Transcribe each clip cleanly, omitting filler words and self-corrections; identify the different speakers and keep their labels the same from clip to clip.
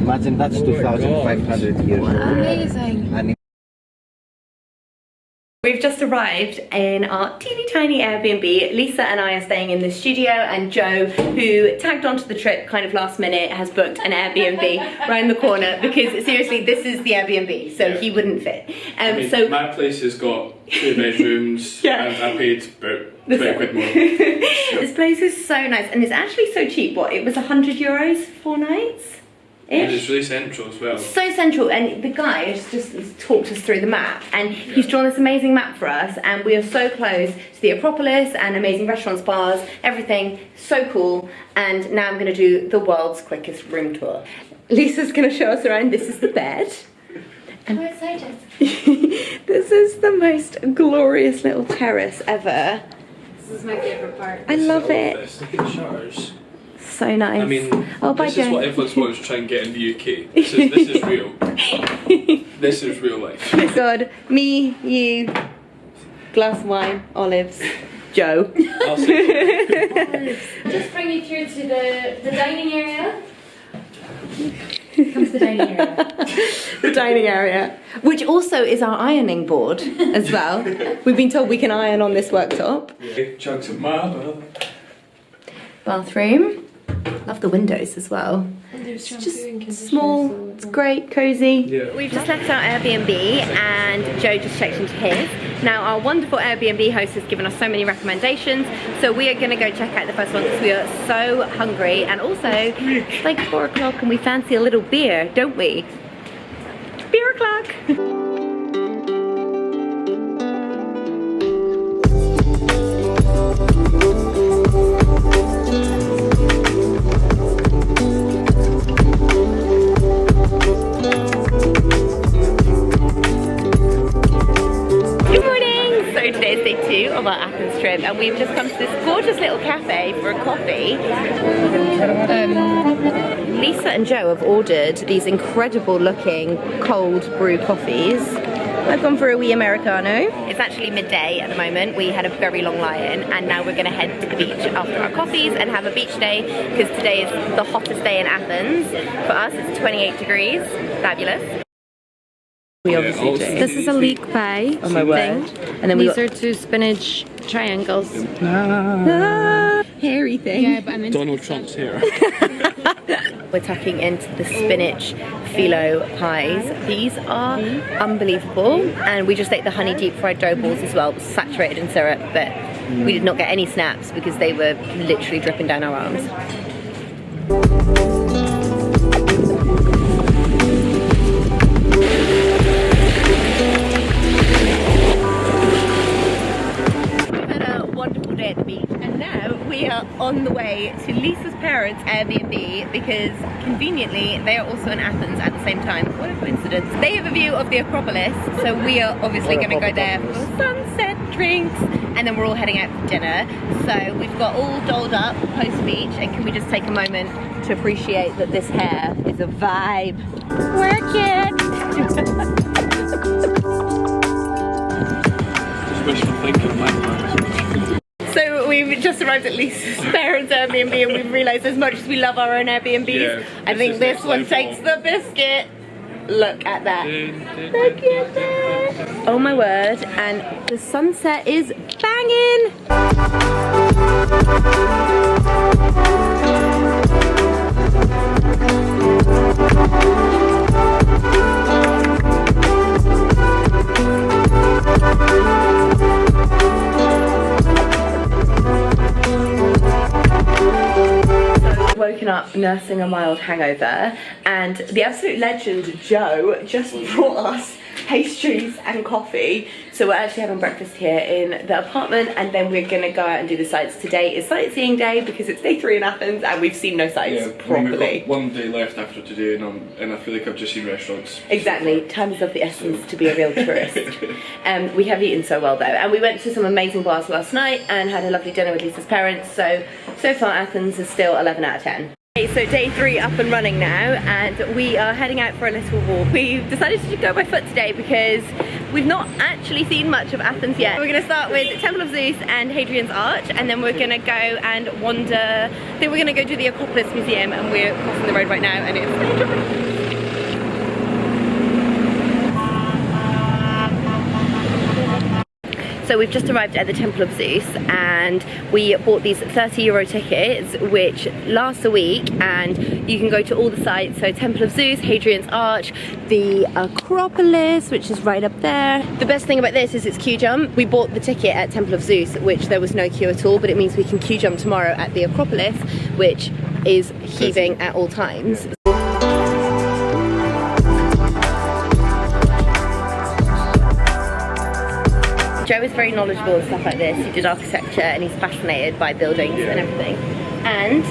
Speaker 1: Imagine that's 2,500 years old.
Speaker 2: Amazing.
Speaker 1: And
Speaker 3: We've just arrived in our teeny tiny Airbnb. Lisa and I are staying in the studio, and Joe, who tagged onto the trip kind of last minute, has booked an Airbnb round the corner because seriously, this is the Airbnb, so he wouldn't fit.
Speaker 4: I mean,
Speaker 3: so
Speaker 4: my place has got 2 bedrooms
Speaker 3: Yeah.
Speaker 4: and I paid about 20 quid more.
Speaker 3: This place is so nice, and it's actually so cheap. What, it was €100 4 nights?
Speaker 4: And it's really central as well.
Speaker 3: So central, and the guy has just talked us through the map, and he's drawn this amazing map for us, and we are so close to the Acropolis and amazing restaurants, bars, everything, so cool. And now I'm going to do the world's quickest room tour. Lisa's going to show us around. This is the bed.
Speaker 2: I'm excited.
Speaker 3: This is the most glorious little terrace ever.
Speaker 2: This is my favourite part.
Speaker 3: I love it.
Speaker 4: Look at the shutters.
Speaker 3: So nice.
Speaker 4: I mean,
Speaker 3: oh, bye,
Speaker 4: this is
Speaker 3: Joe.
Speaker 4: what everyone's wanting to try and get in the UK. This is real. This is real life.
Speaker 3: God, me, you, glass of wine, olives, Joe.
Speaker 4: I'll say
Speaker 2: Just bring you through to the dining area. Comes the dining area.
Speaker 3: The dining area, which also is our ironing board as well. We've been told we can iron on this worktop.
Speaker 4: chunks of marble.
Speaker 3: Bathroom. Love the windows as well.
Speaker 2: It's
Speaker 3: just small, it's great, cozy.
Speaker 4: Yeah.
Speaker 3: We've just left our Airbnb and Joe just checked into his. Now our wonderful Airbnb host has given us so many recommendations, so we are going to go check out the first one because we are so hungry, and also it's like 4 o'clock and we fancy a little beer, don't we? Beer o'clock! Today's day 2 of our Athens trip, and we've just come to this gorgeous little cafe for a coffee. Lisa and Joe have ordered these incredible looking cold brew coffees. I've gone for a wee Americano. It's actually midday at the moment. We had a very long lie-in, and now we're going to head to the beach after our coffees and have a beach day, because today is the hottest day in Athens. For us it's 28 degrees. Fabulous. We obviously do.
Speaker 2: This is a leek pie.
Speaker 3: Oh my word. And then
Speaker 2: These are 2 spinach triangles.
Speaker 3: Hairy thing.
Speaker 2: Yeah, but I'm into
Speaker 4: Donald Trump's here.
Speaker 3: We're tucking into the spinach phyllo pies. These are unbelievable, and we just ate the honey deep fried dough balls as well, saturated in syrup, but we did not get any snaps because they were literally dripping down our arms. At the beach, and now we are on the way to Lisa's parents' Airbnb because conveniently they are also in Athens at the same time. What a coincidence. They have a view of the Acropolis, so we are obviously going to go there for sunset drinks, and then we're all heading out for dinner. So we've got all dolled up post-beach, and can we just take a moment to appreciate that this hair is a vibe. Work it!
Speaker 4: Just wishful thinking, man.
Speaker 3: So we've just arrived at Lisa's parents' Airbnb, and we've realised as much as we love our own Airbnbs, I think this one takes the biscuit. Look at that. Look at that. Oh my word, and the sunset is banging. Woken up nursing a mild hangover, and the absolute legend Joe just brought us pastries and coffee. So we're actually having breakfast here in the apartment, and then we're gonna go out and do the sights. Today is sightseeing day because it's day 3 in Athens and we've seen no sights properly.
Speaker 4: We've got 1 day left after today, and I feel like I've just seen restaurants.
Speaker 3: Exactly, time is of the essence to be a real tourist. We have eaten so well though, and we went to some amazing bars last night and had a lovely dinner with Lisa's parents. So far Athens is still 11 out of 10. Okay, so day 3 up and running now, and we are heading out for a little walk. We've decided to go by foot today because we've not actually seen much of Athens yet. We're going to start with Temple of Zeus and Hadrian's Arch, and then we're going to go and wander. I think we're going to go to the Acropolis Museum, and we're crossing the road right now, and it's So we've just arrived at the Temple of Zeus and we bought these €30 tickets which last a week, and you can go to all the sites. So Temple of Zeus, Hadrian's Arch, the Acropolis, which is right up there. The best thing about this is it's queue jump. We bought the ticket at Temple of Zeus, which there was no queue at all, but it means we can queue jump tomorrow at the Acropolis, which is heaving at all times. Joe is very knowledgeable and stuff like this. He did architecture and he's fascinated by buildings and everything. And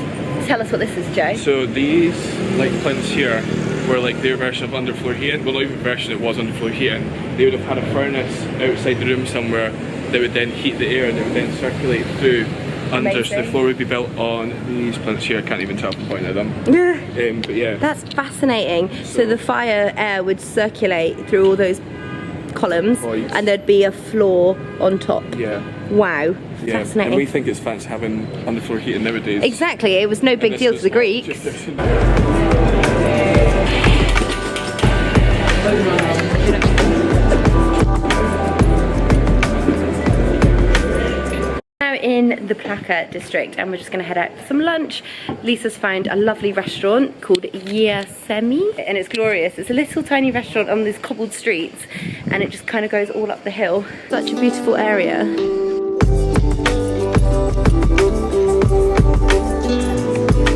Speaker 3: tell us what this is, Joe.
Speaker 4: So these like plinths here were like their version of underfloor heating. Well, not even version, it was underfloor heating. They would have had a furnace outside the room somewhere that would then heat the air and it would then circulate through under. So the floor would be built on these plinths here. I can't even tell from pointing at them. But yeah. That's
Speaker 3: fascinating. So the fire air would circulate through all those columns and there'd be a floor on top.
Speaker 4: Yeah.
Speaker 3: Wow.
Speaker 4: Yeah.
Speaker 3: Fascinating.
Speaker 4: And we think it's fancy having underfloor heating nowadays.
Speaker 3: Exactly. It was no big deal to the Greeks. In the Plaka district, and we're just going to head out for some lunch. Lisa's found a lovely restaurant called Yiasemi and it's glorious. It's a little tiny restaurant on these cobbled streets and it just kind of goes all up the hill. Such a beautiful area.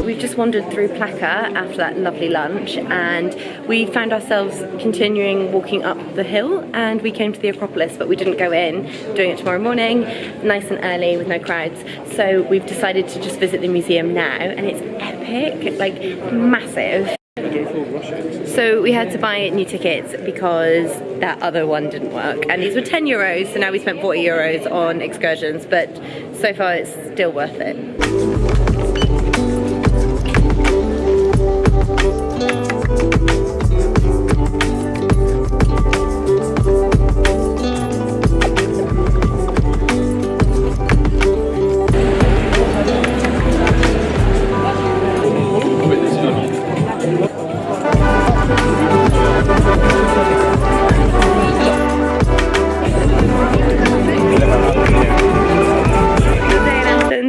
Speaker 3: We've just wandered through Plaka after that lovely lunch and we found ourselves continuing walking up the hill, and we came to the Acropolis but we didn't go in. Doing it tomorrow morning, nice and early with no crowds. So we've decided to just visit the museum now, and it's epic, like massive. So we had to buy new tickets because that other one didn't work, and these were €10, so now we spent €40 on excursions, but so far it's still worth it.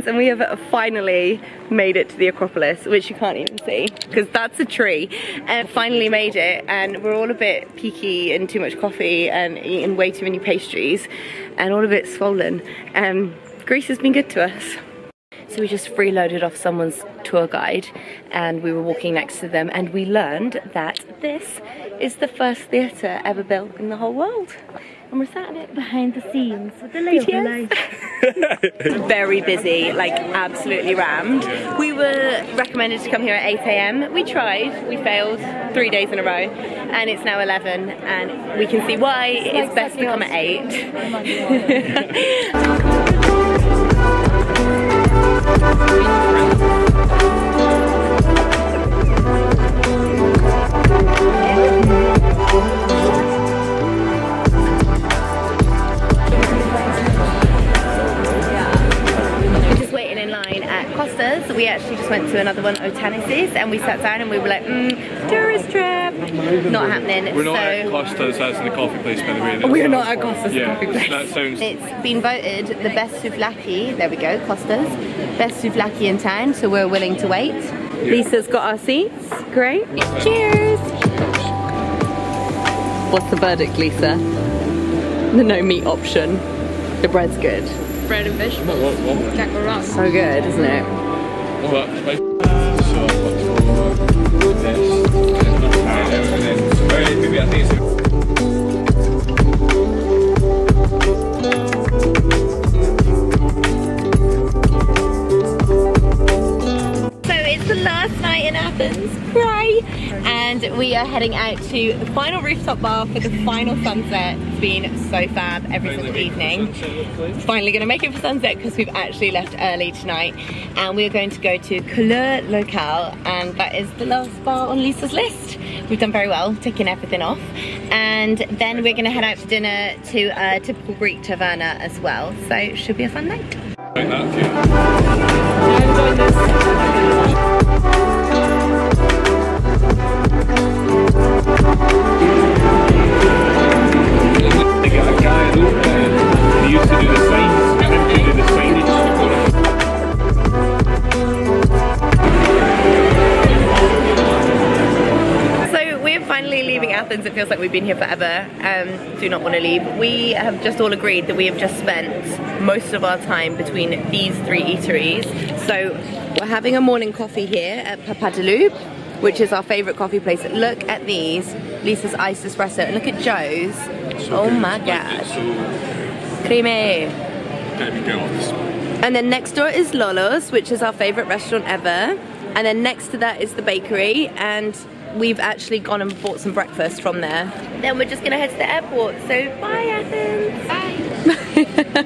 Speaker 3: And we have finally made it to the Acropolis, which you can't even see because that's a tree, and finally made it, and we're all a bit peaky and too much coffee and eating way too many pastries and all a bit swollen. Greece has been good to us. So we just freeloaded off someone's tour guide and we were walking next to them, and we learned that this is the first theatre ever built in the whole world. And we're sat in it behind the scenes with the ladies. Very busy, like absolutely rammed. We were recommended to come here at 8 AM. We tried, we failed 3 days in a row, and it's now 11, and we can see why it's best to come at 8. Kostas. We actually just went to another one, Otanis's, and we sat down and we were like, tourist trip, not happening.
Speaker 4: We're not at Kostas, as in the coffee place, by the way.
Speaker 3: We're not at Kostas,
Speaker 4: yeah,
Speaker 3: coffee place.
Speaker 4: That sounds...
Speaker 3: It's been voted the best souvlaki, there we go, Kostas, best souvlaki in town, so we're willing to wait. Yeah. Lisa's got our seats, great. Cheers! What's the verdict, Lisa? The no meat option. The bread's good.
Speaker 2: Bread and fish. Can't go wrong.
Speaker 3: So good, isn't it? It's the last night in Athens, cry! And we are heading out to the final rooftop bar for the final sunset. It's been so fab every single evening. Finally gonna make it for sunset because we've actually left early tonight. And we're going to go to Couleur Locale, and that is the last bar on Lisa's list. We've done very well, ticking everything off. And then we're gonna head out for dinner to a typical Greek taverna as well. So it should be a fun night.
Speaker 4: Like that, okay. They got a guy who used to do
Speaker 3: Athens, it feels like we've been here forever. Do not want to leave. We have just all agreed that we have just spent most of our time between these 3 eateries. So we're having a morning coffee here at Papadalup, which is our favourite coffee place. Look at these. Lisa's iced espresso, and look at Joe's.
Speaker 4: So
Speaker 3: oh
Speaker 4: good.
Speaker 3: my
Speaker 4: Like,
Speaker 3: god.
Speaker 4: it's so
Speaker 3: Creamy.
Speaker 4: gotta be jealous.
Speaker 3: And then next door is Lolos, which is our favourite restaurant ever. And then next to that is the bakery, and we've actually gone and bought some breakfast from there. Then we're just gonna head to the airport, so bye Athens!
Speaker 2: Bye!